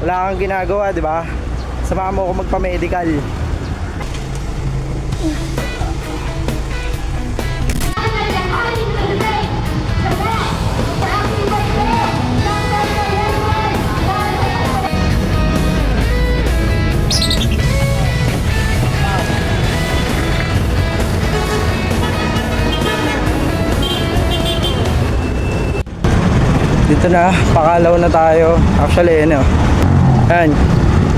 Wala kang ginagawa, di ba? Samahan mo ako magpa-medical. Dito na, Pakalaw na tayo. Actually, ano, ayan,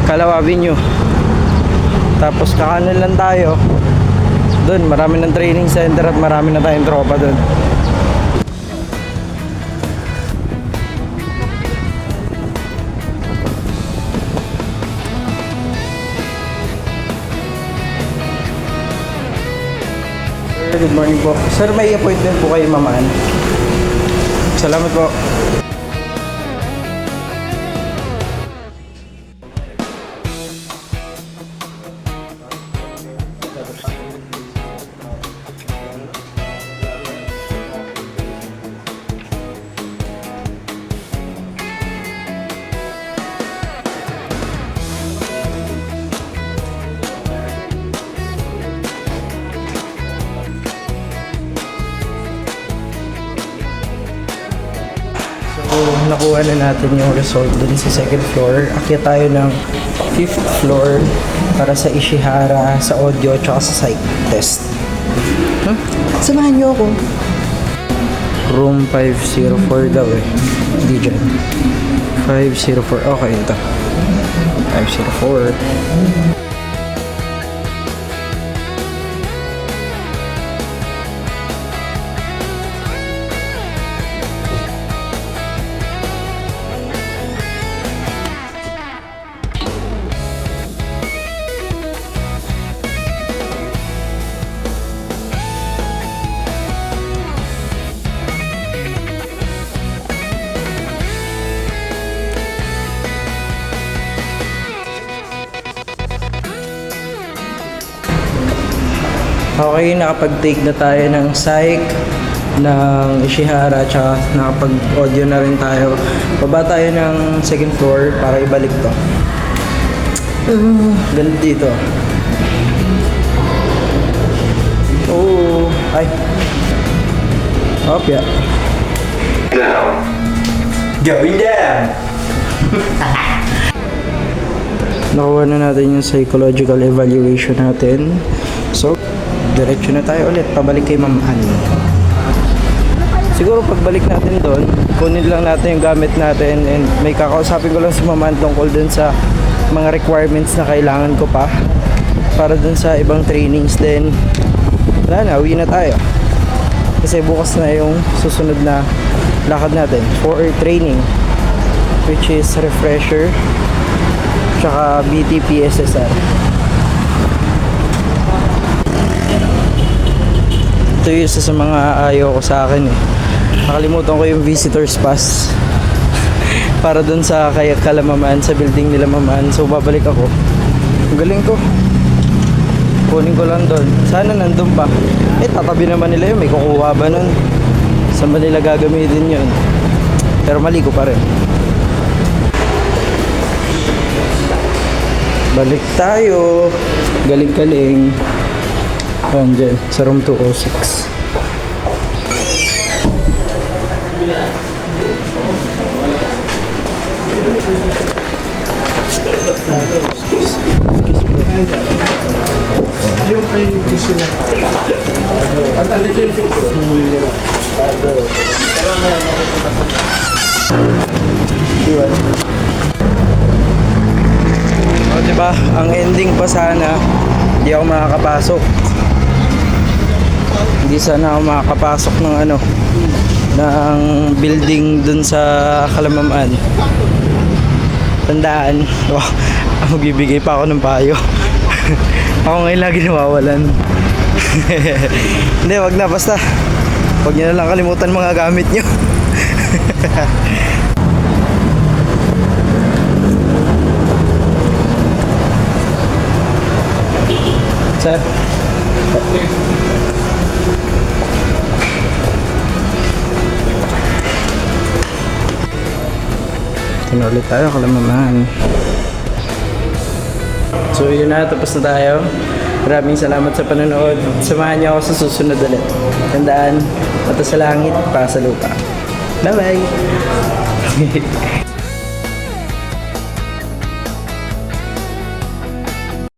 Calao Avenue. Tapos kakanan lang tayo. Doon, marami ng training center at marami na tayong tropa doon. Sir, good morning po. Sir, may appointment po kayo mamaan. Salamat po. So, nakuha na natin yung result dun sa second floor. Akyat tayo ng 5th floor para sa Ishihara, sa audio, tsaka sa psych test. Samahan niyo ako. Room 504 daw eh. Hindi dyan. 504. Okay, ito. 504. Okay, nakapag-take na tayo ng psych, ng Ishihara, tsaka nakapag-audio na rin tayo. Baba tayo ng second floor para ibalik to. Ganda dito. Oh, ay. Opya. Down. Going down! Nakuha na natin yung psychological evaluation natin. So, diretso na tayo ulit, pabalik kay Ma'am Ann. Siguro pagbalik natin doon, kunin lang natin yung gamit natin and may kakausapin ko lang si Ma'am Ann tungkol doon sa mga requirements na kailangan ko pa para doon sa ibang trainings. Then wala na, uwi na tayo kasi bukas na yung susunod na lakad natin for training, which is refresher tsaka BTP SSR. Ito yung isa sa mga ayaw ko sa akin eh. Nakalimutan ko yung visitor's pass para dun sa kay Kalamaman, sa building nila Maman. So babalik ako. Ang galing ko. Kunin ko lang doon. Sana nandun pa. Eh tatabi naman nila yun. May kukuha ba nun? Saan ba nila gagamitin yun? Pero mali ko pa rin. Balik tayo. Galing-galing. Ayan dyan, sa room 206. Yung kayo gusto na. At alito yung O diba, ang ending pa sana, hindi ako makakapasok. Hindi sana ako makakapasok ng ano, ng building dun sa Kalamaman. Tandaan, magbibigay pa ako ng payo. Ako ngayon lagi nawawalan. Hindi, wag na, basta wag nyo na lang kalimutan mga gamit nyo. Sir? Sino ulit tayo, kalamamahan. So yun na, tapos na tayo. Maraming salamat sa panonood. Samahan niyo ako sa susunod ulit. Tandaan, mata sa langit, pa sa lupa. Bye-bye!